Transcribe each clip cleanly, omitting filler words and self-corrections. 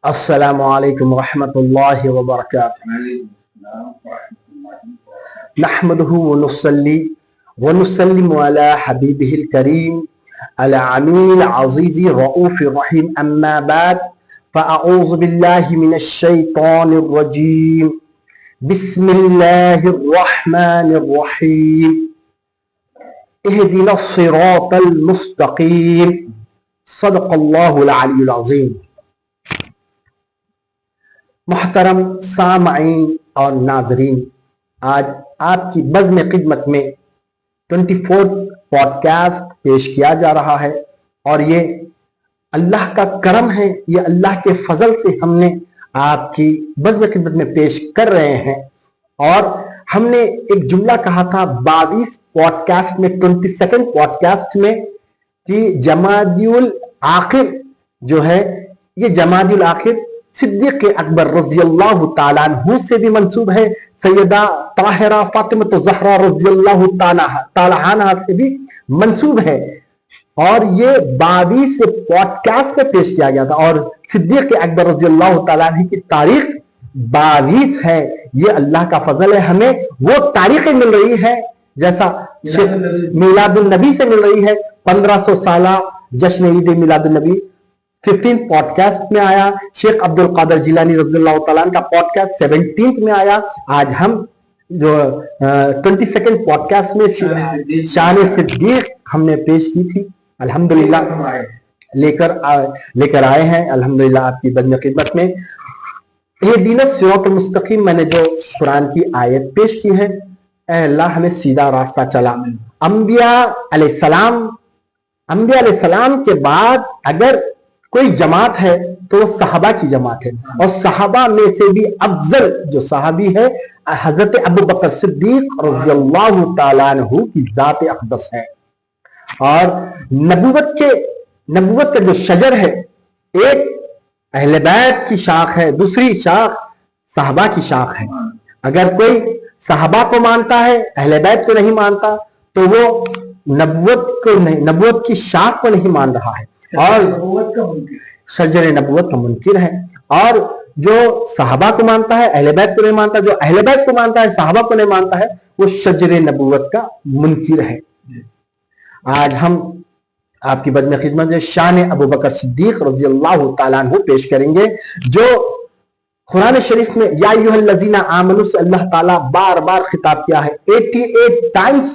السلام علیکم ورحمۃ اللہ وبرکاتہ نحمده ونصلي ونسلم على حبيبه الكريم العميل العزيز الرؤوف الرحيم أما بعد فأعوذ بالله من الشيطان الرجيم بسم الله الرحمن الرحيم اهدنا الصراط المستقيم صدق الله العلي العظيم. محترم سامعین اور ناظرین، آج آپ کی بزم خدمت میں 24 پوڈ کاسٹ پیش کیا جا رہا ہے، اور یہ اللہ کا کرم ہے، یہ اللہ کے فضل سے ہم نے آپ کی بزم خدمت میں پیش کر رہے ہیں. اور ہم نے ایک جملہ کہا تھا 22 پوڈ کاسٹ میں، 22 پوڈ کاسٹ میں، کہ جمادی الآخر جو ہے، یہ جمادی الآخر صدیق اکبر رضی اللہ تعالیٰ عنہ سے بھی منسوب ہے، سیدہ طاہرہ فاطمہ زہرا رضی اللہ تعالیٰ عنہ سے بھی منسوب ہے. اور یہ 22 پوڈ کاسٹ میں پیش کیا گیا تھا، اور صدیق اکبر رضی اللہ تعالیٰ عنہ کی تاریخ 22 ہے. یہ اللہ کا فضل ہے، ہمیں وہ تاریخیں مل رہی ہے جیسا میلاد النبی سے مل رہی ہے. 1500 سالہ جشن عید میلاد النبی 15 پوڈ کاسٹ میں آیا. شیخ عبد القادر جیلانی رضی اللہ تعالیٰ عنہ کا پوڈ کاسٹ 17 میں آیا. آج ہم جو 22 پوڈ کاسٹ میں شان صدیق ہم نے پیش کی تھی، الحمدللہ لے کر آئے ہیں الحمدللہ آپ کی بزم خدمت میں. یہ دین الصراط المستقیم، میں نے جو قرآن کی آیت پیش کی ہے، اے اللہ ہمیں سیدھا راستہ چلا. انبیاء علیہ السلام کے بعد اگر کوئی جماعت ہے تو وہ صحابہ کی جماعت ہے، اور صحابہ میں سے بھی افضل جو صحابی ہے حضرت ابو بکر صدیق رضی اللہ تعالیٰ عنہ کی ذات اقدس ہے. اور نبوت کا جو شجر ہے، ایک اہل بیت کی شاخ ہے، دوسری شاخ صحابہ کی شاخ ہے. اگر کوئی صحابہ کو مانتا ہے، اہل بیت کو نہیں مانتا، تو وہ نبوت کی شاخ کو نہیں مان رہا ہے، اور شجر نبوت کا منکر ہے. اور جو صحابہ کو مانتا ہے، اہل بیت کو نہیں مانتا، جو اہل بیت کو مانتا ہے، صحابہ کو نہیں مانتا ہے، وہ شجر نبوت کا منکر ہے. آج ہم آپ کی بزم خدمت سے شان ابو بکر صدیق رضی اللہ تعالیٰ عنہ پیش کریں گے، جو قرآن شریف میں یا ایھا الذین آمنوا سے اللہ تعالیٰ بار بار خطاب کیا ہے. 88 ٹائمز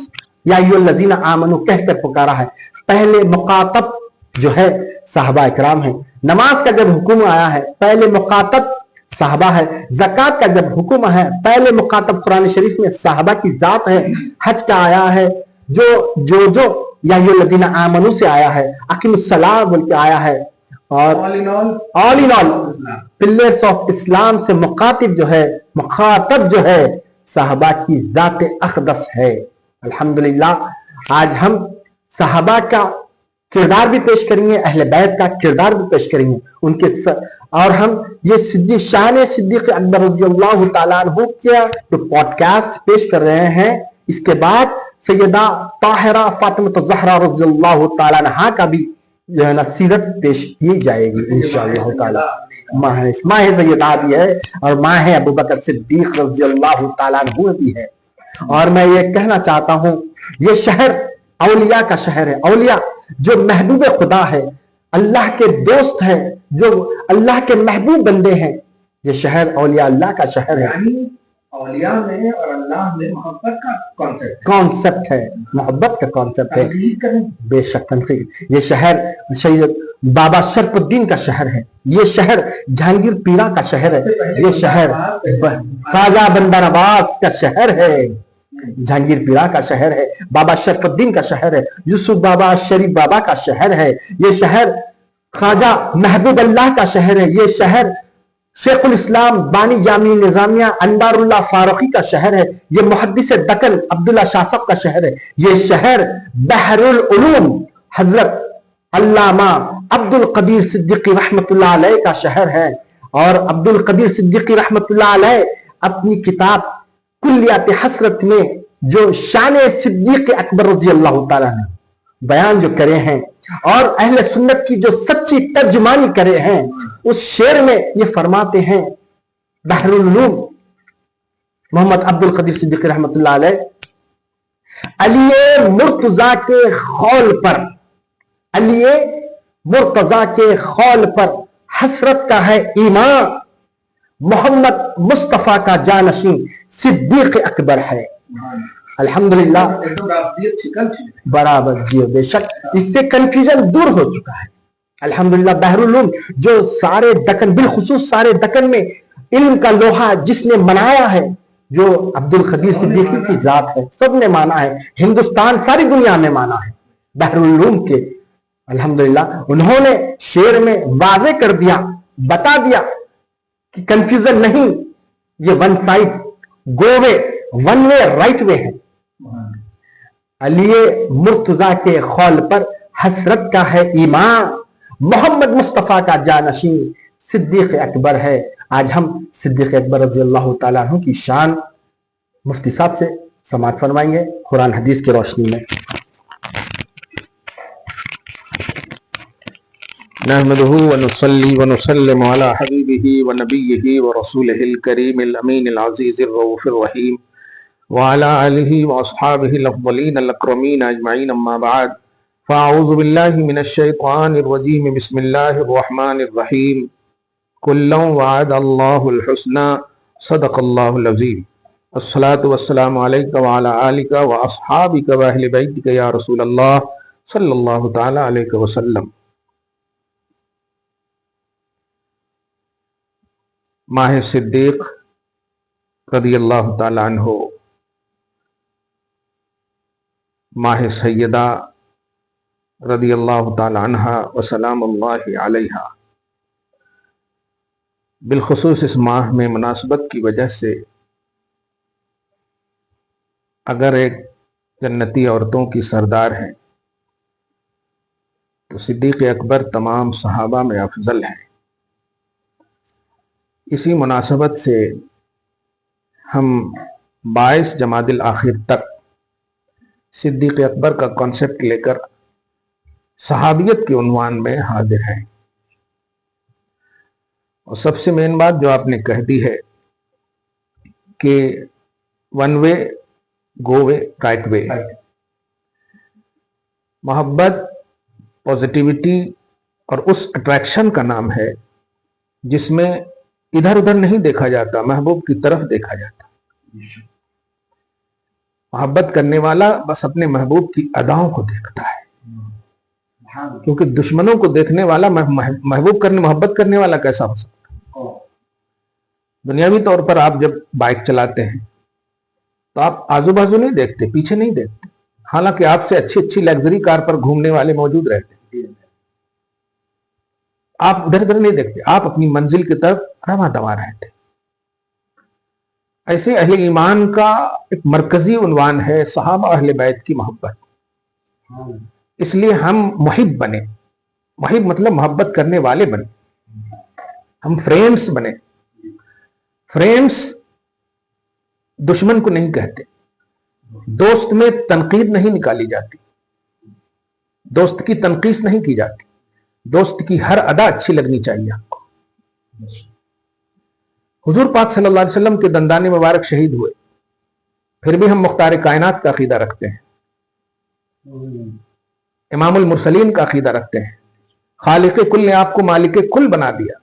یا ایھا الذین آمنوا کہہ کر پکارا ہے. پہلے مخاطب جو ہے صحابہ اکرام ہے. نماز کا جب حکم آیا ہے، پہلے مخاطب صحابہ ہے. زکوٰۃ کا جب حکم ہے، پہلے مخاطب قرآن شریف میں صحابہ کی ذات ہے. حج کا آیا ہے جو یا ایھا الذین آمنوا سے آیا ہے. اقیم الصلاۃ بول کے آیا ہے. اور آل ان آل پلرز آف اسلام سے مخاطب جو ہے صحابہ کی ذات اقدس ہے. الحمدللہ آج ہم صحابہ کا کردار بھی پیش کریں گے، اہل بیت کا کردار بھی پیش کریں گے ان کے اور ہم یہ شان صدیق اکبر رضی اللہ تعالیٰ عنہ کیا جو پوڈ کاسٹ پیش کر رہے ہیں. اس کے بعد سیدہ طاہرہ فاطمہ زہرا رضی اللہ تعالیٰ عنہ کا بھی جو ہے نا سیرت پیش کی جائے گی انشاءاللہ تعالیٰ. ماہ سیدہ بھی ہے، اور ماہ ابو بکر صدیق رضی اللہ تعالیٰ عنہ بھی ہے. اور میں یہ کہنا چاہتا ہوں، یہ شہر اولیاء کا شہر ہے. اولیاء جو محبوب خدا ہے، اللہ کے دوست ہیں، جو اللہ کے محبوب بندے ہیں، یہ شہر اولیاء اللہ کا شہر ہے. اولیاء میں اور اللہ میں محبت کا کانسیپٹ ہے، محبت کا کانسیپٹ ہے. بے شک تنقید. یہ شہر سید بابا شرف الدین کا شہر ہے. یہ شہر جہانگیر پیرا کا شہر ہے. یہ شہر خواجہ بندہ نواز کا شہر ہے. جہانگیر پیرا کا شہر ہے. بابا شرف الدین کا شہر ہے. یوسف بابا شریف بابا کا شہر ہے. یہ شہر خواجہ محبوب اللہ کا شہر ہے. یہ شہر شیخ الاسلام بانی جامع نظامیہ انوار اللہ فاروقی کا شہر ہے. یہ محدث دکن عبداللہ شاہ صاحب کا شہر ہے. یہ شہر بحر العلوم حضرت علامہ عبد القدیر صدیقی رحمت اللہ علیہ کا شہر ہے. اور عبد القدیر صدیقی رحمت اللہ علیہ اپنی کتاب کلیات حسرت میں جو شان صدیق اکبر رضی اللہ تعالیٰ نے بیان جو کرے ہیں، اور اہل سنت کی جو سچی ترجمانی کرے ہیں اس شعر میں یہ فرماتے ہیں بحر العلوم محمد عبد القدیر صدیقی رحمت اللہ علیہ، علی مرتضیٰ کے خول پر، علی مرتضیٰ کے خول پر حسرت کا ہے ایمان، محمد مصطفیٰ کا جانشین صدیق اکبر ہے۔ الحمدللہ برابر جی بے شک اس سے کنفیوژن دور ہو چکا ہے۔ الحمدللہ بحر العلوم جو سارے دکن، بالخصوص سارے دکن میں علم کا لوہا جس نے منایا ہے، جو عبد القدیر صدیقی کی ذات ہے، سب نے مانا ہے، ہندوستان ساری دنیا میں مانا ہے بحر العلوم کے۔ الحمدللہ انہوں نے شعر میں واضح کر دیا، بتا دیا کہ کنفیوژن نہیں، یہ ون سائڈ گو وے، ون وے رائٹ وے ہے۔ علی مرتضیٰ کے خول پر حسرت کا ہے ایمان، محمد مصطفیٰ کا جانشین صدیق اکبر ہے۔ آج ہم صدیق اکبر رضی اللہ تعالیٰ عنہ کی شان مفتی صاحب سے سماعت فرمائیں گے قرآن حدیث کی روشنی میں۔ نحمده ونصلي ونسلم على حبيبه ونبيه ورسوله الكريم الأمين العزيز الرؤوف الرحيم وعلى آله وأصحابه الأفضلين الأكرمين أجمعين، أما بعد، فأعوذ بالله من الشيطان الرجيم، بسم الله الرحمن الرحيم، كلا وعد الله الحسنى، صدق الله العظيم، الصلاة والسلام عليك وعلى آلك وأصحابك وأهل بيتك يا رسول الله صلى الله تعالى عليه وسلم۔ ماہ صدیق رضی اللہ تعالی عنہ، ماہ سیدہ رضی اللہ تعالی عنہ وسلام اللہ علیہا، بالخصوص اس ماہ میں مناسبت کی وجہ سے اگر ایک جنتی عورتوں کی سردار ہیں تو صدیق اکبر تمام صحابہ میں افضل ہیں۔ اسی مناسبت سے ہم 22 جمادی الاخر تک صدیق اکبر کا کانسیپٹ لے کر صحابیت کے عنوان میں حاضر ہیں۔ اور سب سے مین بات جو آپ نے کہہ دی ہے کہ ون وے گو وے رائٹ وے، محبت پازیٹیوٹی اور اس اٹریکشن کا نام ہے جس میں ادھر ادھر نہیں دیکھا جاتا، محبوب کی طرف دیکھا جاتا۔ محبت کرنے والا بس اپنے محبوب کی اداؤں کو دیکھتا ہے، کیونکہ دشمنوں کو دیکھنے والا محبوب کرنے، محبت کرنے والا کیسا ہو سکتا؟ دنیاوی طور پر آپ جب بائک چلاتے ہیں تو آپ آزو بازو نہیں دیکھتے، پیچھے نہیں دیکھتے، حالانکہ آپ سے اچھی اچھی لگژری کار پر گھومنے والے موجود رہتے ہیں، آپ ادھر ادھر نہیں دیکھتے، آپ اپنی منزل کی طرف رواں دواں رہتے۔ ایسے اہل ایمان کا ایک مرکزی عنوان ہے صحابہ اہل بیت کی محبت، اس لیے ہم محب بنے، محب مطلب محبت کرنے والے بنے، ہم فرینڈس بنے۔ فرینڈس دشمن کو نہیں کہتے، دوست میں تنقید نہیں نکالی جاتی، دوست کی تنقیص نہیں کی جاتی، دوست کی ہر ادا اچھی لگنی چاہیے آپ کو۔ حضور پاک صلی اللہ علیہ وسلم کے دندان مبارک شہید ہوئے، پھر بھی ہم مختار کائنات کا عقیدہ رکھتے ہیں، امام المرسلین کا عقیدہ رکھتے ہیں، خالق کل نے آپ کو مالک کل بنا دیا،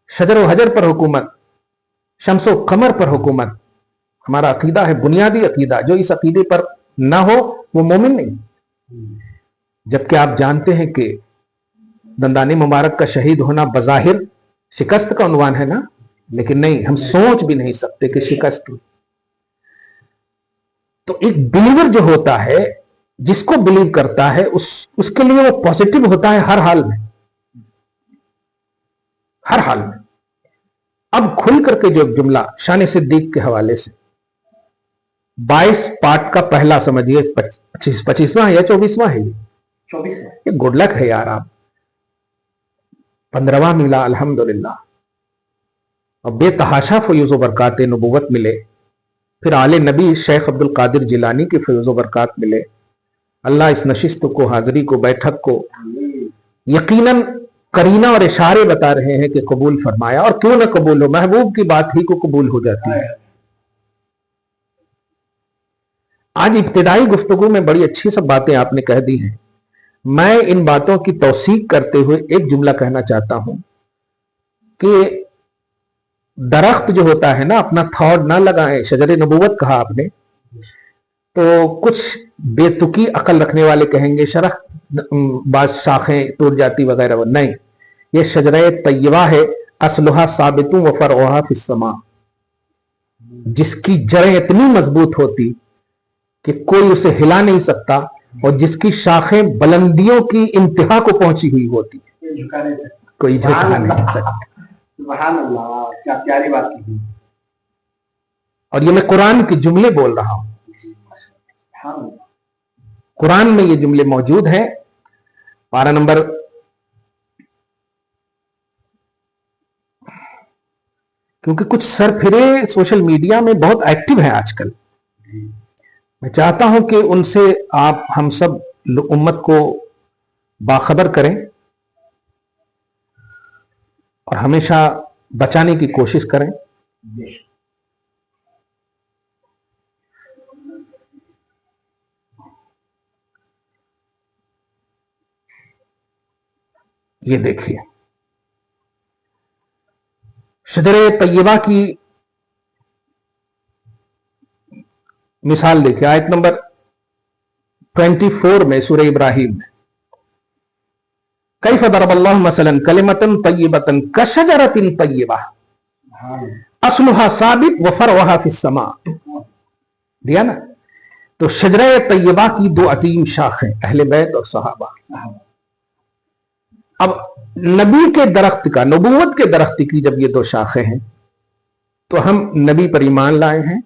شجر و حجر پر حکومت، شمس و قمر پر حکومت ہمارا عقیدہ ہے، بنیادی عقیدہ۔ جو اس عقیدے پر نہ ہو وہ مومن نہیں۔ جبکہ آپ جانتے ہیں کہ دندان مبارک کا شہید ہونا بظاہر شکست کا عنوان ہے نا، لیکن نہیں، ہم سوچ بھی نہیں سکتے کہ شکست ہوئی۔ تو ایک بلیور جو ہوتا ہے، جس کو بلیو کرتا ہے، اس کے لیے وہ پازیٹو ہوتا ہے ہر حال میں، ہر حال میں۔ اب کھل کر کے جو جملہ شان صدیق کے حوالے سے 22 پارٹ کا پہلا سمجھیے، 25واں ہے یا 24واں ہے؟ یہ گڈ لک ہے یار، آپ 15واں ملا الحمدللہ، اور بے تحاشا فیوز و برکات نبوت ملے، پھر آل نبی شیخ عبد القادر جیلانی کے فیوز و برکات ملے، अल्लाह इस नशिस्त को, हाजिरी को, बैठक को यकीनन करीना और इशारे बता रहे हैं कि कबूल फरमाया, और क्यों ना कबूल हो, महबूब की बात ही को कबूल हो जाती है। आज इब्तिदाई गुफ्तगू में बड़ी अच्छी सब बातें आपने कह दी हैं। मैं इन बातों की तौसीक करते हुए एक जुमला कहना चाहता हूं कि दरख्त जो होता है ना, अपना थॉट ना लगाएं। शजरे नबूवत कहा आपने, तो कुछ बेतुकी अकल रखने वाले कहेंगे शरह बाज शाखें तोड़ जाती वगैरह, नहीं, ये शजरे तय्यबा है, असलुहा साबितु व फरउहा फिस्समा, जिसकी जड़ें इतनी मजबूत होती कि कोई उसे हिला नहीं सकता, और जिसकी शाखें बुलंदियों की इंतहा को पहुंची हुई होती, कोई झुका नहीं सकता। सुभान अल्लाह, क्या प्यारी बात की। और ये मैं कुरान के जुमले बोल रहा हूं, कुरान में ये जुमले मौजूद हैं। पारा नंबर 'क्योंकि कुछ सरफिरे सोशल मीडिया में बहुत एक्टिव हैं आजकल, मैं चाहता हूं कि उनसे आप हम सब उम्मत को बाखबर करें और हमेशा बचाने की कोशिश करें। ये देखिए, शजरे तय्यबा की मिसाल देखिए, आयत नंबर 24 में सूरह इब्राहिम में, कैफ दरबल्लाहु मसलन कलिमतन तय्यबतन कशजरतिन तय्यबा अस्लुहा साबित व फरउहा फिस्समा, दिया ना। तो शजरे तय्यबा की दो अजीम शाखें, अहले बैत और सहाबा। अब नबी के दरख्त का, नबूवत के दरख्त की जब ये दो शाखें हैं, तो हम नबी पर ईमान लाए हैं,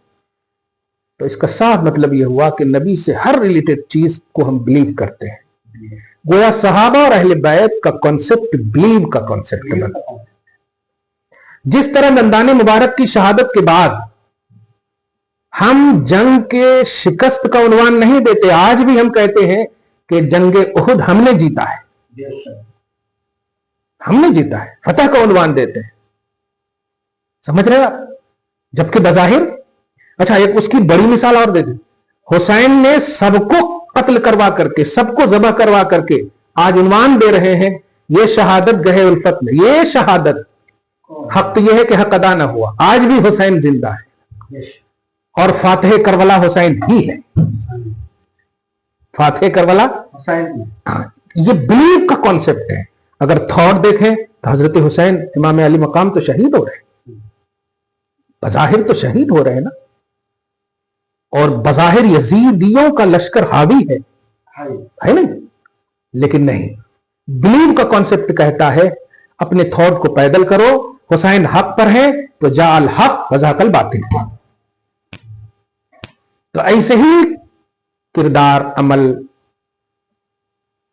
तो इसका साफ मतलब यह हुआ कि नबी से हर रिलेटेड चीज को हम बिलीव करते हैं। गोया सहाबा और अहले बैत का कॉन्सेप्ट बिलीव का कॉन्सेप्ट बना। जिस तरह दंदाने मुबारक की शहादत के बाद हम जंग के शिकस्त का उन्वान नहीं देते, आज भी हम कहते हैं कि जंगे उहुद हमने जीता है, हमने जीता है, फतह का उन्वान देते हैं, समझ रहे आप। जबकि बजाहिर, अच्छा एक उसकी बड़ी मिसाल और दे दी, हुसैन ने सबको कत्ल करवा करके, सबको जबह करवा करके आज उन्वान दे रहे हैं, ये शहादत गहे उल्फत में, ये शहादत हक तो यह है कि हक अदा ना हुआ, आज भी हुसैन जिंदा है और फातिह करबला हुसैन ही है, फातिह करबला हुसैन। हाँ, ये बिलीव का कॉन्सेप्ट है। अगर थॉट देखें तो हजरत हुसैन इमाम अली मकाम तो शहीद हो रहे हैं, बजाहिर तो शहीद हो रहे हैं ना, और बजाहिर यजीदियों का लश्कर हावी है नहीं, लेकिन नहीं, बिलीव का कॉन्सेप्ट कहता है अपने थॉट को पैदल करो, हुसैन हक पर है तो जाल हक वजाकल बातिल। तो ऐसे ही किरदार, अमल,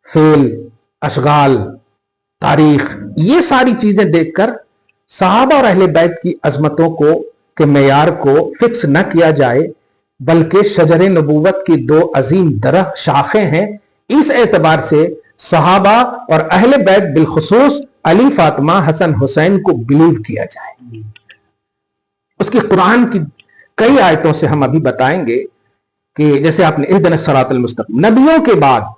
फेल, अशगाल, तारीख, ये सारी चीजें देखकर सहाबा और अहले बैत की अजमतों को के मेयार को फिक्स न किया जाए, बल्कि शजरे नबूवत की दो अजीम दरख्त शाखें हैं, इस एतबार से सहाबा और अहले बैत बिलखुसूस अली, फातिमा, हसन, हुसैन को बिलीव किया जाए। उसकी कुरान की कई आयतों से हम अभी बताएंगे कि जैसे आपने इहदिना सिरातल मुस्तकीम, नबियों के बाद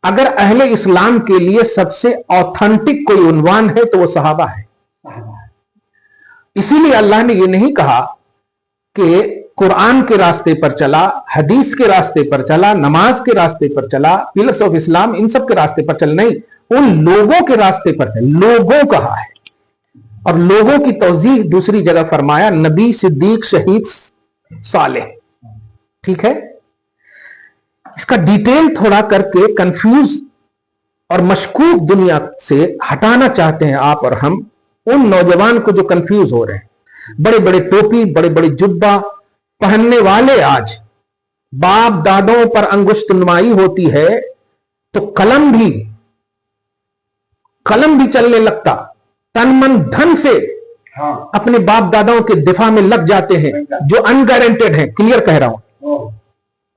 अगर अहले इस्लाम के लिए सबसे ऑथेंटिक कोई उन्वान है तो वो सहाबा है। इसीलिए अल्लाह ने ये नहीं कहा कि कुरान के रास्ते पर चला, हदीस के रास्ते पर चला, नमाज के रास्ते पर चला, पिलर्स ऑफ इस्लाम, इन सब के रास्ते पर चल, नहीं, उन लोगों के रास्ते पर चल, लोगों कहा है। और लोगों की तौजीह दूसरी जगह फरमाया नबी, सिद्दीक, शहीद, सालेह, ठीक है। इसका डिटेल थोड़ा करके कंफ्यूज और मशकूक दुनिया से हटाना चाहते हैं आप और हम उन नौजवान को जो कंफ्यूज हो रहे हैं। बड़े बड़े टोपी, बड़े बड़े जुब्बा पहनने वाले आज बाप दादों पर अंगुष्ठ नुमाई होती है तो कलम भी चलने लगता, तन मन धन से अपने बाप दादाओं के दिफा में लग जाते हैं जो अनगारंटेड हैं, क्लियर कह रहा हूं,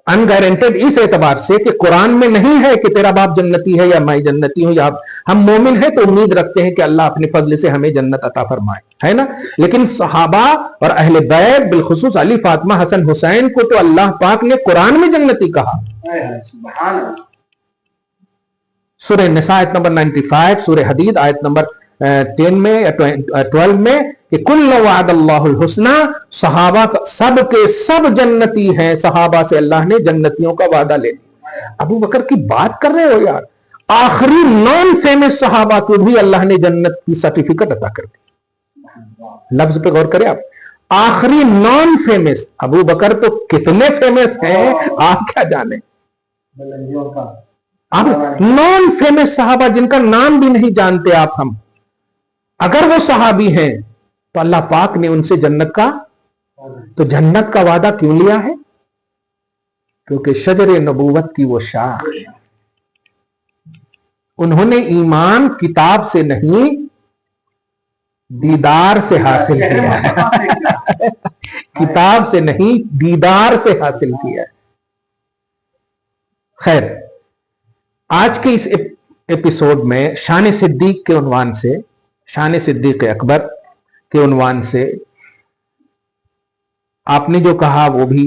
अनगारंटेड इस एतबार से कि कुरान में नहीं है कि तेरा बाप जन्नती है या मैं जन्नती हूं, या हम मोमिन हैं तो उम्मीद रखते हैं कि अल्लाह अपने फजल से हमें जन्नत अता फरमाए, है ना। लेकिन सहाबा और अहले बैत बिलखुसूस अली, फातिमा, हसन, हुसैन को तो अल्लाह पाक ने कुरान में जन्नती कहा। सूरह निसा आयत नंबर 95, सूरह हदीद आयत नंबर 10 में या 12 में कि कुल्लु वअदल्लाहुल हुस्ना, सहाबा सब के सब जन्नती हैं, सहाबा से अल्लाह ने जन्नतियों का वादा ले लिया। अबू बकर की बात कर रहे हो यार, आखिरी नॉन फेमस सहाबा को भी अल्लाह ने जन्नत की सर्टिफिकेट अता कर दी। लफ्ज पे गौर करें आप, आखिरी नॉन फेमस। अबू बकर तो कितने फेमस हैं आप क्या जाने, आप नॉन फेमस सहाबा जिनका नाम भी नहीं जानते आप, हम अगर वो सहाबी हैं तो अल्लाह पाक ने उनसे जन्नत का, तो जन्नत का वादा क्यों लिया है? क्योंकि शजर नबूवत की वो शाख, उन्होंने ईमान किताब से नहीं दीदार से हासिल किया है। किताब से नहीं दीदार से हासिल किया है। खैर, आज के इस एपिसोड में शान सिद्दीक के उन्वान से, शान सिद्दीक अकबर के उन्वान से आपने जो कहा वो भी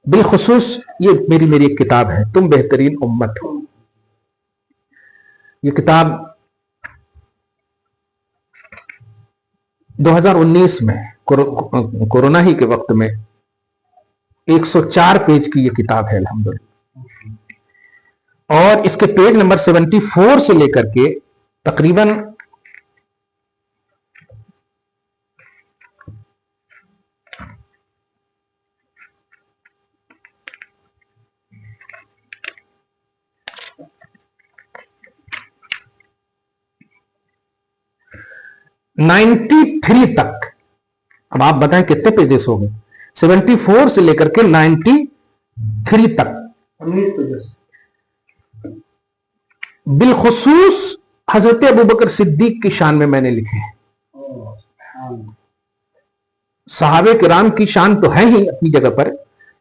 बिलखुसूस, ये मेरी एक किताब है, तुम बेहतरीन उम्मत हो। ये किताब 2019 में कोरोना ही के वक्त में 104 पेज की ये किताब है अल्हम्दुलिल्लाह, और इसके पेज नंबर 74 से लेकर के तकरीबन 93 तक, अब आप बताएं कितने पेजेस हो गए, 74 से लेकर के 93 तक बिलखुसूस हजरत अबू बकर सिद्दीक की शान में मैंने लिखे हैं। सहाबे किराम की शान तो है ही अपनी जगह पर,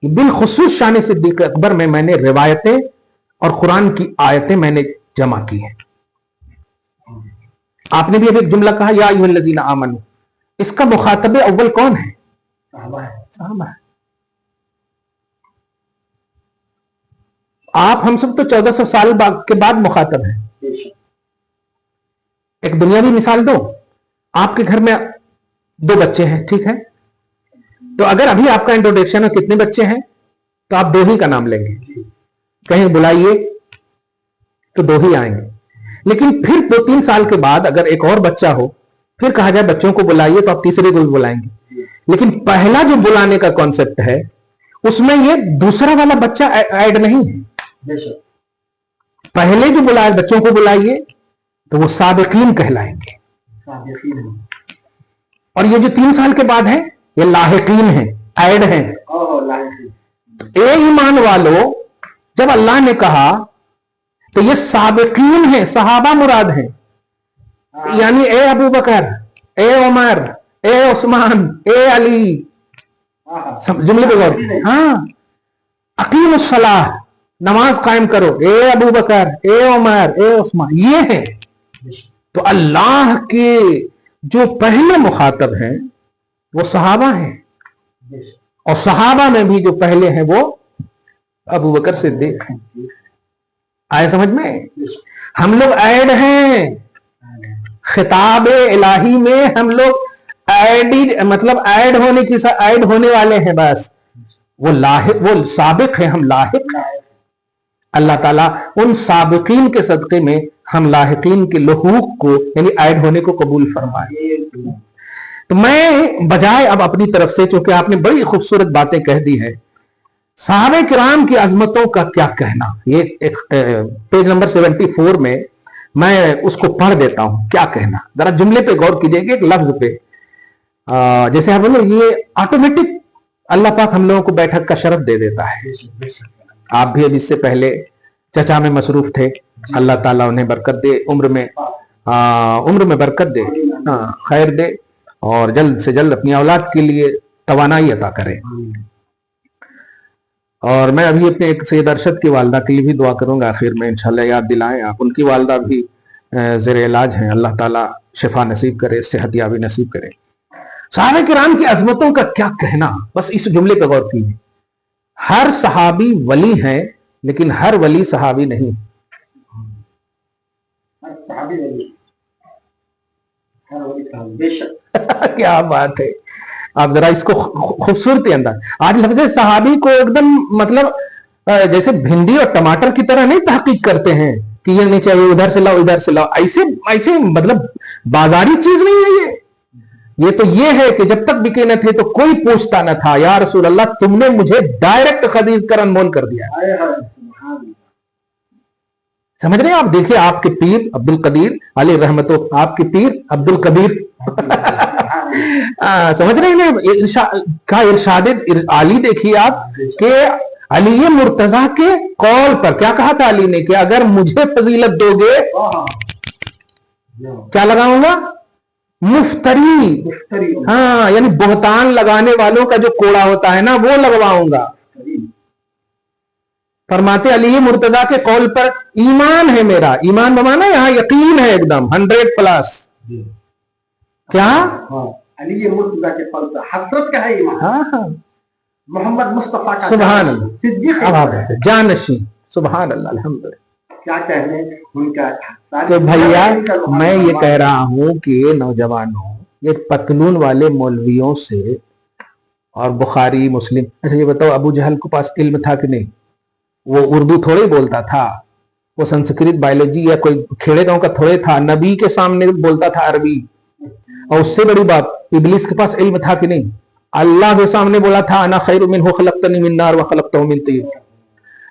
बिलखुसूस शान सिद्दीक अकबर में मैंने रिवायतें और कुरान की आयतें मैंने जमा की हैं। आपने भी अभी एक जुमला कहा, या अय्युहल्लज़ीना आमनू, इसका मुखातब अव्वल कौन है? सहाबा है। आप हम सब तो 1400 साल के बाद मुखातब हैं। एक दुनियावी मिसाल दो, आपके घर में 2 बच्चे हैं, ठीक है, तो अगर अभी आपका इंट्रोडक्शन है कितने बच्चे हैं, तो आप 2 ही का नाम लेंगे। कहीं बुलाइए तो 2 ही आएंगे। लेकिन फिर 2-3 साल के बाद अगर एक और बच्चा हो, फिर कहा जाए बच्चों को बुलाइए, तो आप तीसरे को भी बुलाएंगे। लेकिन पहला जो बुलाने का कॉन्सेप्ट है, उसमें ये दूसरा वाला बच्चा ऐड नहीं है। पहले जो बुलाए बच्चों को बुलाइए तो वो साबिकीन कहलाएंगे, और ये जो 3 साल के बाद है ये लाहिकीन है, ऐड है। ए ईमान वालों, जब अल्लाह ने कहा तो ये साबिकीन है, सहाबा मुराद है, यानी ए अबू बकर, ए उमर, ए उस्मान, ए अली, जुमले पे गौर। हाँ, अकीमुस सलाह, नमाज कायम करो, ए अबू बकर, ए उमर, ए उस्मान, ये है। तो अल्लाह के जो पहले मुखातब हैं वो सहाबा हैं, और सहाबा में भी जो पहले हैं वो अबू बकर सिद्दीक हैं। आए समझ में? हम लोग ऐड हैं, खिताब इलाही में हम लोग मतलब ऐड होने की, ऐड होने वाले हैं बस। वो लाहिक, वो साबिक है, हम लाहिक हैं। अल्लाह ताला उन साबिकीन के सदक़े में हम लाहिकीन के लुहूक को, यानी ऐड होने को कबूल फरमाए। तो मैं बजाय अब अपनी तरफ से, चूंकि आपने बड़ी खूबसूरत बातें कह दी हैं, सहाबे किराम की अजमतों का क्या कहना, ये एक पेज नंबर 74 में मैं उसको पढ़ देता हूं, क्या कहना। जरा जुमले पे गौर कीजिएगा, एक लफ्ज पे। जैसे आप बोलो, ये ऑटोमेटिक अल्लाह पाक हम लोगों को बैठक का शरफ दे देता है। आप भी अब इससे पहले चचा में मसरूफ थे, अल्लाह ताला उन्हें बरकत दे, उम्र में बरकत दे, खैर दे, और जल्द से जल्द अपनी औलाद के लिए तवानाई अता करे। اور میں ابھی اپنے ایک سید ارشد کی والدہ کے لیے بھی دعا کروں گا آخر میں، انشاءاللہ یاد دلائیں آپ. ان کی والدہ بھی زیر علاج ہیں، اللہ تعالیٰ شفا نصیب کرے، صحت یابی نصیب کرے. صحابہ کرام کی عظمتوں کا کیا کہنا، بس اس جملے پہ غور کیجیے. ہر صحابی ولی ہے لیکن ہر ولی صحابی نہیں. کیا بات ہے، آپ ذرا اس کو خوبصورتی انداز. آج لفظ صحابی کو ایک دم مطلب جیسے بھنڈی اور ٹماٹر کی طرح نہیں تحقیق کرتے ہیں کہ یہ نہیں چاہیے، ادھر سے لاؤ ادھر سے لاؤ، ایسے مطلب بازاری چیز نہیں ہے. یہ تو یہ ہے کہ جب تک بکے نہ تھے تو کوئی پوچھتا نہ تھا، یا رسول اللہ تم نے مجھے ڈائریکٹ خرید کر انمول کر دیا. سمجھ رہے ہیں آپ؟ دیکھیں آپ کے پیر عبد القدیر علی رحمتو، آپ کے پیر عبد القدیر سمجھ رہے ہیں کا ارشاد علی. دیکھیے آپ کہ علی مرتضی کے قول پر کیا کہا تھا علی نے کہ اگر مجھے فضیلت دو گے کیا لگاؤں گا؟ مفتری. ہاں، یعنی بہتان لگانے والوں کا جو کوڑا ہوتا ہے نا وہ لگواؤں گا. فرماتے علی مرتضی کے قول پر ایمان ہے میرا. ایمان بمانا یہاں یقین ہے ایک دم 100+. کیا علی مرتضی کے قول پر حضرت کا ہے ایمان. ہاں محمد مصطفیٰ کا سبحان اللہ جانشی. سبحان اللہ الحمدللہ. کیا کہنے ان کا. تو بھیا میں یہ کہہ رہا ہوں کہ نوجوانوں یہ پتلون والے مولویوں سے اور بخاری مسلم، اچھا یہ بتاؤ ابو جہل کے پاس علم تھا کہ نہیں؟ وہ اردو تھوڑے بولتا تھا، وہ سنسکرت بایولوجی یا کوئی کھیڑے گاؤں کا تھوڑے تھا، نبی کے سامنے بولتا تھا عربی. اور اس سے بڑی بات ابلیس کے پاس علم تھا کہ نہیں؟ اللہ کے سامنے بولا تھا انا خیر منہ خلقتنی من نار وخلقتہ من طین.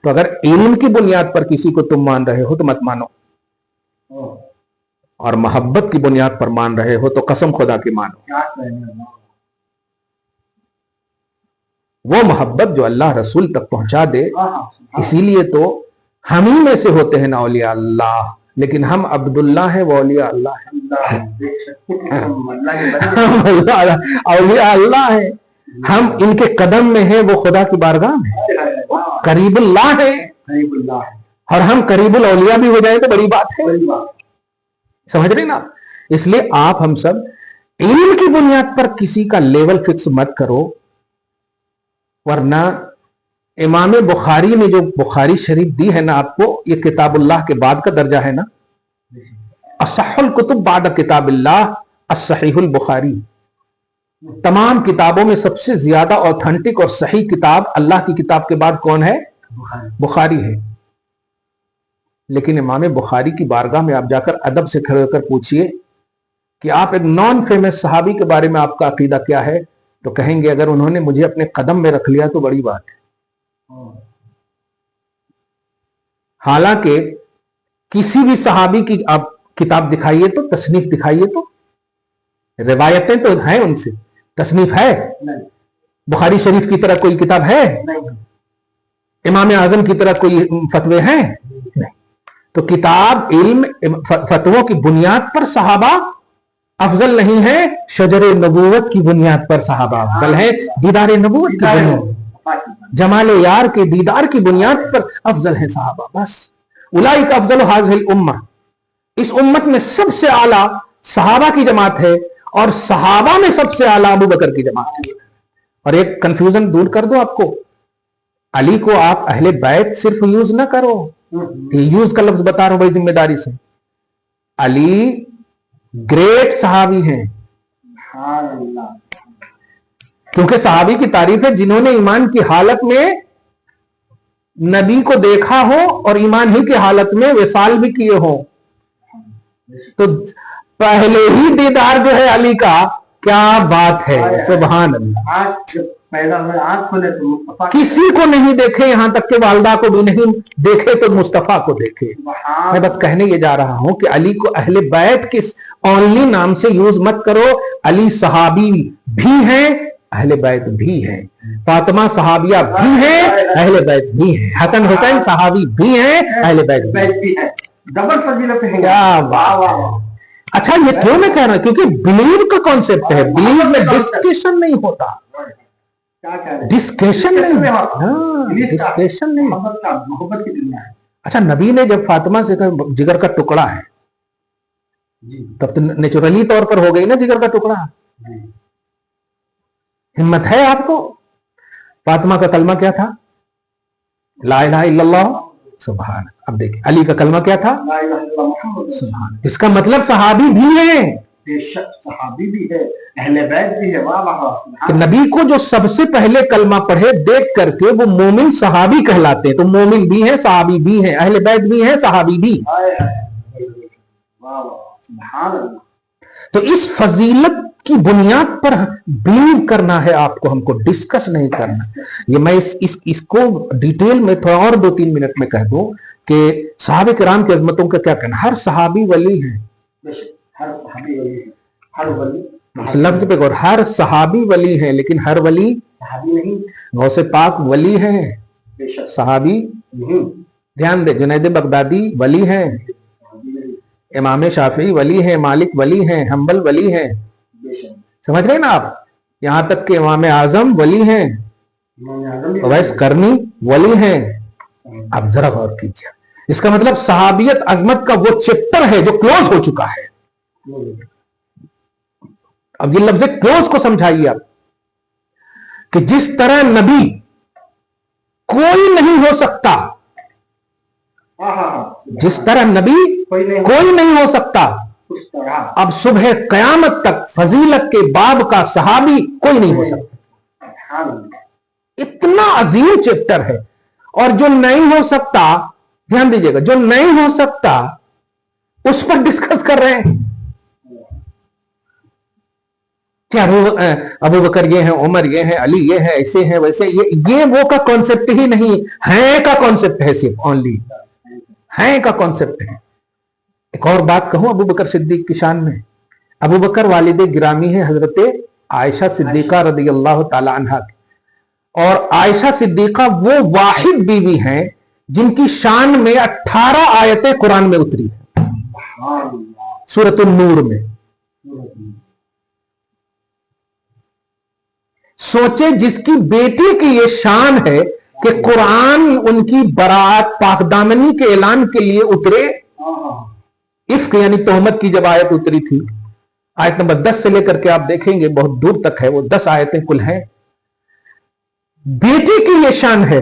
تو اگر علم کی بنیاد پر کسی کو تم مان رہے ہو تو مت مانو، اور محبت کی بنیاد پر مان رہے ہو تو قسم خدا کی مانو. وہ محبت جو اللہ رسول تک پہنچا دے. اسی لیے تو ہم ہی میں سے ہوتے ہیں نا اولیاء اللہ، لیکن ہم عبداللہ ہیں وہ اولیاء اللہ ہیں. اولیاء اللہ ہیں، ہم ان کے قدم میں ہیں، وہ خدا کی بارگاہ میں قریب اللہ ہے. اور ہم قریب الاولیاء بھی ہو جائیں تو بڑی بات ہے. سمجھ رہے نا؟ اس لیے آپ ہم سب علم کی بنیاد پر کسی کا لیول فکس مت کرو، ورنہ امام بخاری نے جو بخاری شریف دی ہے نا آپ کو، یہ کتاب اللہ کے بعد کا درجہ ہے نا. اصح الکتب بعد کتاب اللہ الصحیح البخاری. تمام کتابوں میں سب سے زیادہ اوتھنٹک اور صحیح کتاب اللہ کی کتاب کے بعد کون ہے؟ بخاری ہے. لیکن امام بخاری کی بارگاہ میں آپ جا کر ادب سے کھڑے ہو کر پوچھئے کہ آپ ایک نان فیمس صحابی کے بارے میں آپ کا عقیدہ کیا ہے، تو کہیں گے اگر انہوں نے مجھے اپنے قدم میں رکھ لیا تو بڑی بات ہے. حالانکہ کسی بھی صحابی کی آپ کتاب دکھائیے تو، تصنیف دکھائیے تو، روایتیں تو ہیں ان سے، تصنیف ہے؟ بخاری شریف کی طرح کوئی کتاب ہے؟ امام اعظم کی طرح کوئی فتوے ہیں؟ نہیں. تو کتاب علم فتووں کی بنیاد پر صحابہ افضل نہیں ہے، شجر نبوت کی بنیاد پر صحابہ افضل ہے. دیدار نبوت کی بنیاد، جمال یار کے دیدار کی بنیاد پر افضل ہے صحابہ. بس اولئک افضل ھذہ الامہ. اس امت میں سب سے اعلیٰ صحابہ کی جماعت ہے، اور صحابہ میں سب سے اعلیٰ ابو بکر کی جماعت ہے. اور ایک کنفیوژن دور کر دو آپ کو، علی کو آپ اہل بیت صرف یوز نہ کرو. یوز کا لفظ بتا رہا ہوں بڑی ذمہ داری سے. علی گریٹ صحابی ہیں، کیونکہ صحابی کی تعریف ہے جنہوں نے ایمان کی حالت میں نبی کو دیکھا ہو اور ایمان ہی کی حالت میں وصال بھی کیے ہوں. تو پہلے ہی دیدار جو ہے علی کا، کیا بات ہے، سبحان اللہ. کسی کو نہیں دیکھے، یہاں تک کہ والدہ کو بھی نہیں دیکھے تو مصطفیٰ کو دیکھے. میں بس کہنے یہ جا رہا ہوں کہ علی کو اہل بیت کس اونلی نام سے یوز مت کرو. علی صحابی بھی ہیں، اہل بیت بھی ہیں. فاطمہ صحابیہ بھی ہیں، اہل بیت بھی ہیں. حسن حسین صحابی بھی ہیں، اہل بیت بھی ہیں. ڈبل فضیلت ہے. کیا بات. اچھا یہ کیوں میں کہہ رہا ہوں؟ کیونکہ بلیو کا کانسیپٹ ہے، بلیو میں ڈسکشن نہیں ہوتا. क्या कह रहे हैं? डिस्कशन नहीं, हाँ डिस्कशन नहीं। मोहब्बत की दुनिया है। अच्छा, नबी ने जब फातिमा से कहा जिगर का टुकड़ा है, तब तो नेचुरली तौर पर हो गई ना जिगर का टुकड़ा। हिम्मत है आपको? फातिमा का कलमा क्या था? ला इलाहा इल्लल्लाह सुभान। अब देखिए अली का कलमा क्या था? ला इलाहा इल्लल्लाह मुहम्मद। सुभान। इसका मतलब सहाबी भी हैं, बेशक सहाबी भी है, अहले बैत भी है। वाह वाह वाह। कि नबी को जो सबसे पहले कलमा पढ़े देख करके वो मोमिन सहाबी कहलाते हैं। तो मोमिन भी हैं, सहाबी भी हैं, अहले बैत भी हैं, सहाबी भी। हाय हाय। वाह वाह सुभान अल्लाह। तो इस फजीलत की बुनियाद पर बिलीव करना है आपको, हमको डिस्कस नहीं करना। ये मैं इसको डिटेल में थोड़ा और 2-3 मिनट में कह दूं कि सहाबे किराम की अजमतों का क्या कहना। हर सहाबी वली है, हर सहाबी वली है, हर वली इस लफ्ज पे गौर, हर सहाबी वली है, लेकिन हर वली सहाबी नहीं। गौसे पाक वली है, बेशक सहाबी नहीं। ध्यान दे। जुनैद बगदादी वली हैं, सहाबी नहीं। इमाम शाफी वली हैं, मालिक वली हैं, हम्बल वली हैं। बेशक समझ रहे हैं ना आप? यहां तक कि इमाम आजम वली हैं, इमाम आज़म भी अवैस करनी वली हैं। अब जरा गौर कीजिए, इसका मतलब सहाबियत अजमत का वो चैप्टर है जो क्लोज हो चुका है। अब ये लफ्ज क्लोज को समझाइए आप, कि जिस तरह नबी कोई नहीं हो सकता, हाँ हाँ हाँ। जिस तरह नबी कोई नहीं हो सकता, उस तरह अब सुबह कयामत तक फजीलत के बाब का सहाबी कोई नहीं हो सकता। सुभान इतना अजीम चैप्टर है। और जो नहीं हो सकता, ध्यान दीजिएगा, जो नहीं हो सकता उस पर डिस्कस कर रहे हैं। क्या अबू बकर ये है, उमर ये है, अली ये है, ऐसे है वैसे, ये वो का कॉन्सेप्ट ही नहीं है, का कॉन्सेप्ट है, सिर्फ ओनली है का कॉन्सेप्ट है। एक और बात कहूं अबू बकर सिद्दीक की शान में, अबू बकर वालिद गिरामी है हजरत आयशा सिद्दीका रदी अल्लाह ताला अन्हा की। और आयशा सिद्दीका वो वाहिद बीवी हैं जिनकी शान में 18 आयतें कुरान में उतरी है, सूरत नूर में। सोचे जिसकी बेटी की ये शान है कि कुरान उनकी बरात पाकदामनी के ऐलान के लिए उतरे। इफ्क यानी तोहमत की जब आयत उतरी थी, आयत नंबर 10 से लेकर के आप देखेंगे बहुत दूर तक है, वो 10 आयतें कुल हैं। बेटी की ये शान है,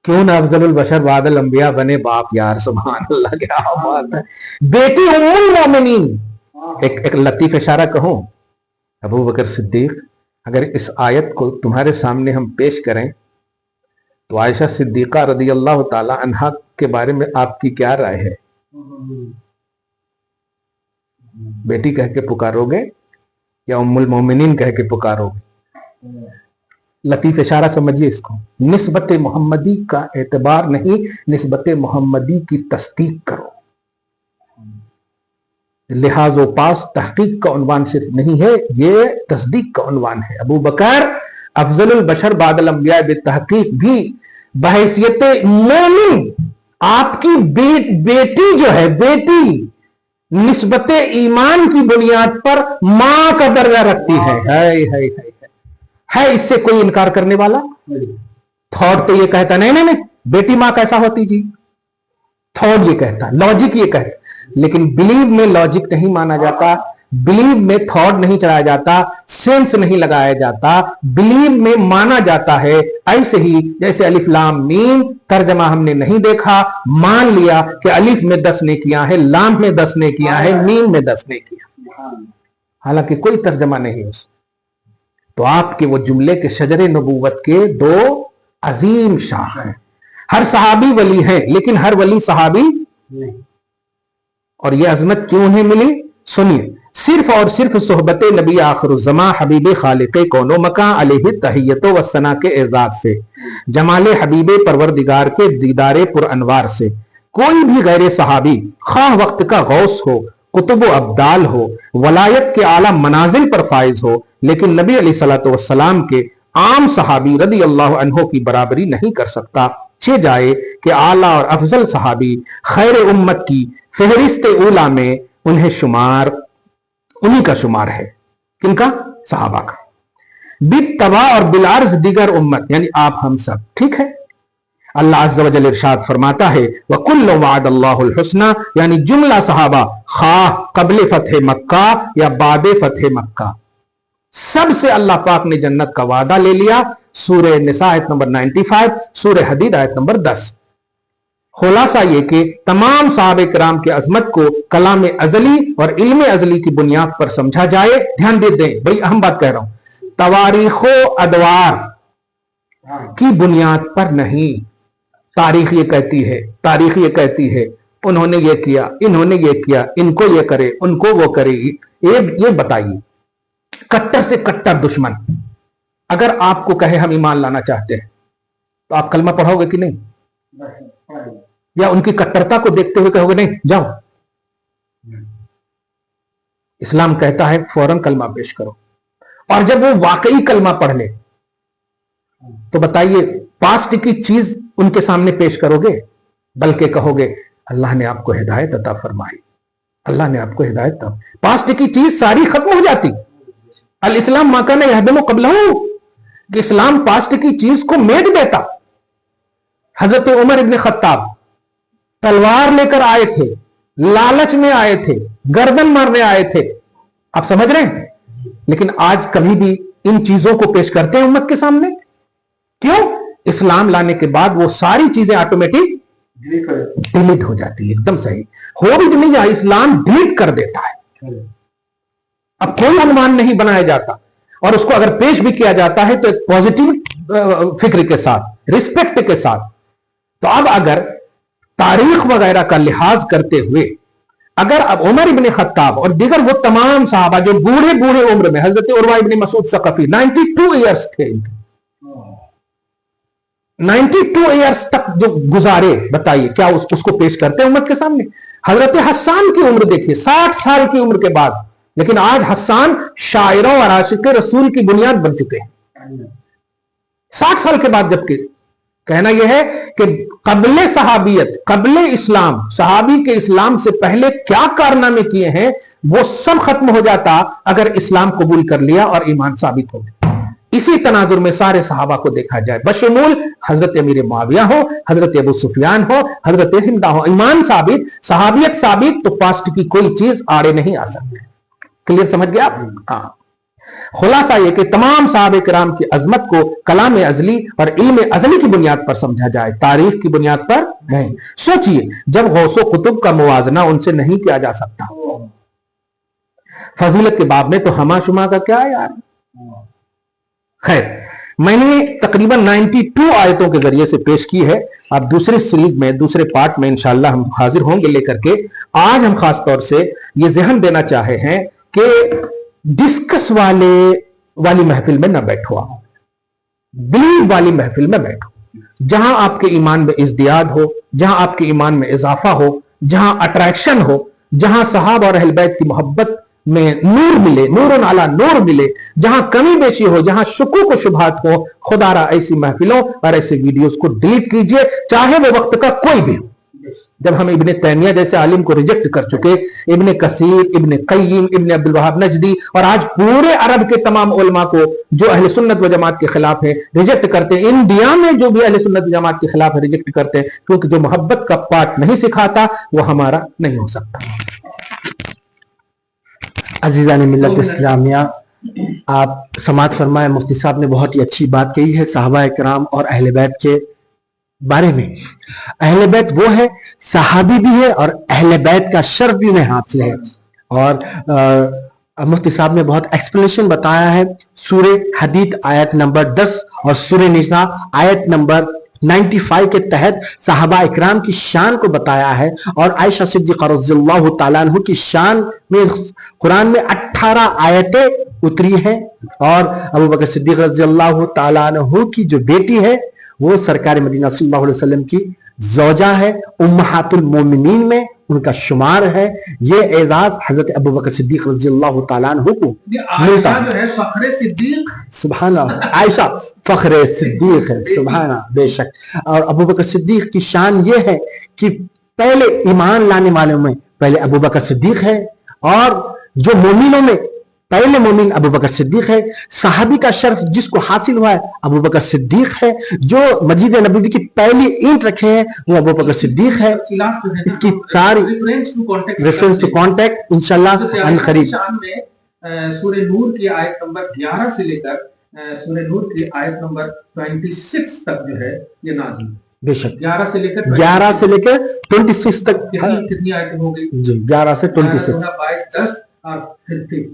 क्यों ना अफजलुल बशर बादल अंबिया बने बाप यार, सुभान अल्लाह, क्या बात है। बेटी उम्मुल मोमिनीन। एक लतीफ इशारा कहूं, अबू बकर सिद्दीक, अगर इस आयत को तुम्हारे सामने हम पेश करें तो आयशा सिद्दीका रदी अल्लाह ताला अन्हा के बारे में आपकी क्या राय है? बेटी कह के पुकारोगे या उम्मुल मोमिनीन कह के पुकारोगे? लतीफ इशारा समझिए इसको। निस्बत मोहम्मदी का एतबार नहीं, निस्बत मोहम्मदी की तस्दीक करो। लिहाजो पास तहकीक का उन्वान सिर्फ नहीं है, ये तस्दीक का उन्वान है। अबू बकर अफजलुल बशर बादल अंबिया बितहकीक भी बहैसियत मोमिन आपकी बेटी जो है, बेटी निस्बत ईमान की बुनियाद पर मां का दर्जा रखती है। इससे कोई इनकार करने वाला? थॉट तो ये कहता नहीं, बेटी मां कैसा होती जी, थॉट ये कहता, लॉजिक ये कहता, लेकिन बिलीव में लॉजिक नहीं माना जाता, बिलीव में थॉट नहीं चढ़ाया जाता, सेंस नहीं लगाया जाता, बिलीव में माना जाता है ऐसे ही जैसे अलिफ लाम मीम, तर्जमा हमने नहीं देखा, मान लिया कि अलिफ में 10 नेकियां हैं, लाम में 10 नेकियां हैं, मीम में 10 नेकियां, हालांकि कोई तर्जमा नहीं है। तो आपके वो जुमले के शजरे नबूवत के 2 अजीम शाख हैं। हर सहाबी वली है, लेकिन हर वली सहाबी नहीं। और ये अजमत क्यों नहीं मिली? सुनिए, सिर्फ और सिर्फ सोहबत नबी आखिरुज़्ज़मा हबीब खालिक कौनो मकां अलैहि तहियतो व सना के एजाज से, जमाले हबीब परवरदिगार के दीदारे पुर अनवार से। कोई भी गैर सहाबी, खाह वक्त का गौस हो, कुतुब अब्दाल हो, वलायत के आला मनाजिल पर फाइज हो, लेकिन नबी अलैहिस्सलातु वस्सलाम के आम सहाबी रदी अल्लाह अन्हो की बराबरी नहीं कर सकता। छे जाए कि आला और अफजल सहाबी खैर उम्मत की फहरिस्त ऊला में उन्हीं का शुमार है। किनका? सहाबा का। बित्तबा और बिलार्ज दिगर उम्मत, यानी आप हम सब, ठीक है। अल्लाह अज़्ज़ व जल इरशाद फरमाता है वकुल्लु वअदल्लाहुल हुस्ना, यानी जुमला सहाबा खा कबल फतह मक्का या बाद फतह मक्का, सबसे अल्लाह पाक ने जन्नत का वादा ले लिया। सूरह निसा आयत नंबर 95, सूरह हदीद आयत नंबर 10। खुलासा ये कि तमाम साहबे किराम की अजमत को कलाम अजली और इल्म अजली की बुनियाद पर समझा जाए। ध्यान दे दें, बड़ी अहम बात कह रहा हूं, तवारीखो अदवार की बुनियाद पर नहीं। तारीख ये कहती है, तारीख ये कहती है उन्होंने ये किया, इन्होंने ये किया, इनको ये करे, उनको वो करे। ये बताइए, कट्टर से कट्टर दुश्मन अगर आपको कहे हम ईमान लाना चाहते हैं तो आप कलमा पढ़ोगे कि नहीं? या उनकी कट्टरता को देखते हुए कहोगे नहीं जाओ? इस्लाम कहता है फौरन कलमा पेश करो। और जब वो वाकई कलमा पढ़ ले तो बताइए पास्ट की चीज उनके सामने पेश करोगे, बल्कि कहोगे अल्लाह ने आपको हिदायत अता फरमाई, अल्लाह ने आपको हिदायत अता। पास्ट की चीज सारी खत्म हो जाती। अल इस्लाम माका ने यहदमु क़ब्लहु, कि इस्लाम पास्ट की चीज को मेट देता। हजरत उमर इब्न खत्ताब तलवार लेकर आए थे, लालच में आए थे, गर्दन मारने आए थे, आप समझ रहे हैं, लेकिन आज कभी भी इन चीजों को पेश करते हैं उम्मत के सामने? क्यों? इस्लाम लाने के बाद वो सारी चीजें ऑटोमेटिक डिलीट हो जाती है। एकदम सही, हो भी नहीं जाए, इस्लाम डिलीट कर देता है। अब कोई अनुमान नहीं बनाया जाता, और उसको अगर पेश भी किया जाता है तो एक पॉजिटिव फिक्र के साथ, रिस्पेक्ट के साथ। तो अब अगर तारीख वगैरह का लिहाज करते हुए अगर अब उमर इब्न खत्ताब और दीगर वो तमाम साहबा जो बूढ़े बूढ़े उम्र में, हजरत उरवा इब्न मसूद सकफी 92 ईयर्स थे इनके, 92 ईयर्स तक जो गुजारे, बताइए क्या उसको पेश करते हैं उम्मत के सामने? हजरत हस्सान की उम्र देखिए, 60 साल की उम्र के बाद, लेकिन आज हस्सान शायरों और आशिक रसूल की बुनियाद बन चुके हैं 60 साल के बाद। जबकि कहना यह है कि कबले सहाबियत, कबले इस्लाम, सहाबी के इस्लाम से पहले क्या कारनामे किए हैं वो सब खत्म हो जाता अगर इस्लाम कबूल कर लिया और ईमान साबित हो गया। इसी तनाजुर में सारे सहाबा को देखा जाए, बशमूल हजरत अमीर मुआविया हो, हजरत अबू सुफियान हो, हजरत हिंदा हो, ईमान साबित, सहाबियत साबित, तो पास्ट की कोई चीज आड़े नहीं आ सकती। क्लियर समझ गया आप? हाँ। खुलासा यह कि तमाम साहबे किराम की अजमत को कलाम अजली और इल्म अजली की बुनियाद पर समझा जाए, तारीख की बुनियाद पर नहीं। सोचिए, जब गौसो कुतुब का मुवाजना उनसे नहीं किया जा सकता, फजीलत के बाब में तो हमा शुमा का क्या है यार। खैर, मैंने तकरीबन 92 आयतों के जरिए से पेश की है। अब दूसरे सीरीज में, दूसरे पार्ट में इंशाअल्लाह हम हाजिर होंगे लेकर के। आज हम खास तौर से ये ज़हन देना चाहे हैं कि डिस्कस वाली महफिल में न बैठो, आप बिलीव वाली महफिल में बैठो, जहां आपके ईमान में इज़्दियाद हो, जहां आपके ईमान में इजाफा हो, जहां अट्रैक्शन हो, जहां सहाबा और अहल बैत की मोहब्बत में नूर मिले, नूरुन अला नूर मिले, जहां कमी बेची हो, जहां शुकूक व शुबहात हो। खुदारा ऐसी महफिलों और ऐसे वीडियोस को डिलीट कीजिए, चाहे वो वक्त का कोई भी हो। जब हम इब्ने तैमिया जैसे आलिम को रिजेक्ट कर चुके, इब्ने कसीर, इब्ने क़य्यिम, इब्ने अब्दुल वहाब नजदी और आज पूरे अरब के तमाम उलमा को जो अहले सुन्नत व जमात के खिलाफ है रिजेक्ट करते हैं, इंडिया में जो भी अहले सुन्नत व जमात के खिलाफ है रिजेक्ट करते हैं, क्योंकि जो मोहब्बत का पाठ नहीं सिखाता वो हमारा नहीं हो सकता। अजीज़ान मिल्लत इस्लामिया, आप समाअत फरमाए, मुफ्ती साहब ने बहुत ही अच्छी बात कही है साहबा इकराम और अहले बैत के बारे में। अहले बैत वो है, सहाबी भी है और अहले बैत का शर्फ भी उन्हें हासिल है। और मुफ्ती साहब ने बहुत एक्सप्लेनेशन बताया है। सूरे हदीद आयत नंबर 10 और सूरे निसा आयत नंबर 95 के तहत सहाबा इकराम की शान को बताया है। और आयशा सिद्दीक़ा रज़ियल्लाहु ताला अन्हा की शान में कुरान में 18 आयतें उतरी हैं। और अबू बकर सिद्दीक़ रज़ियल्लाहु ताला अन्हु की जो बेटी है वो सरकार मदीना सल्लल्लाहु अलैहि वसल्लम की ज़ौजा है, उम्महातुल मोमिनीन में उनका शुमार है। ये एजाज हजरत अबू बकर सिद्दीक़ रज़ियल्लाहु ताला अन्हु को मिलता है। फ़ख्रे सिद्दीक़, सुभान अल्लाह, आयशा फ़ख्रे सिद्दीक़ है, सुभान अल्लाह, बेशक। और अबू बकर सिद्दीक़ की शान ये है कि पहले ईमान लाने वालों में पहले अबू बकर सिद्दीक़ है, और जो मोमिनों में पहले मोमिन अबू बकर सिद्दीक है। सहाबी का शर्फ जिसको हासिल हुआ है अबू बकर सिद्दीक है। जो मस्जिद नबवी की पहली ईंट रखे हैं वो अबू बकर सिद्दीक है। इसकी सारी रेफरेंस टू कॉन्टेक्ट इंशाल्लाह अन करीब सूरह नूर की आयत नंबर 11 से लेकर सूरह नूर की आयत नंबर 26 तक जो है ये नाज़िल है। बेशक 11 से लेकर 26 तक कितनी आयतें हो गई जी 11 से 26 22 10 और फिर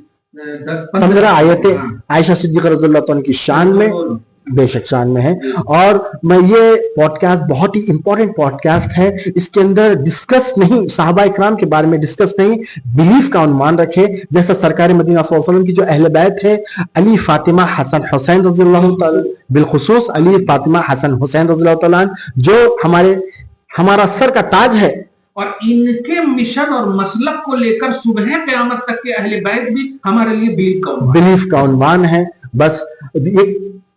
15 आयतें आयशा सिद्दीक़ा रज़ियल्लाहु अन्हा की शान में बेशक शान में है। और मैं ये पॉडकास्ट बहुत ही इंपॉर्टेंट पॉडकास्ट है। इसके अंदर डिस्कस नहीं सहाबा इकराम के बारे में डिस्कस नहीं बिलीफ का अनुमान रखे। जैसा सरकार मदीना सल्लल्लाहु अलैहि वसल्लम की जो अहले बैत है अली फातिमा हसन हुसैन रज़ियल्लाहु ताला बिलखुसूस अली फातिमा हसन हुसैन रज़ियल्लाहु ताला जो हमारा सर का ताज है और इनके मिशन और मसलक को लेकर सुबह क़यामत तक के अहले बैत भी हमारे लिए बिलीफ का उन्वान है। बस एक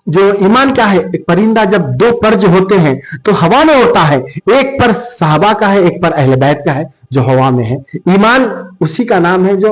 जो ईमान क्या है, एक परिंदा जब दो पर जो होते हैं तो हवा में उड़ता है, एक पर सहाबा का है एक पर अहले बैत का है जो हवा में है। ईमान उसी का नाम है जो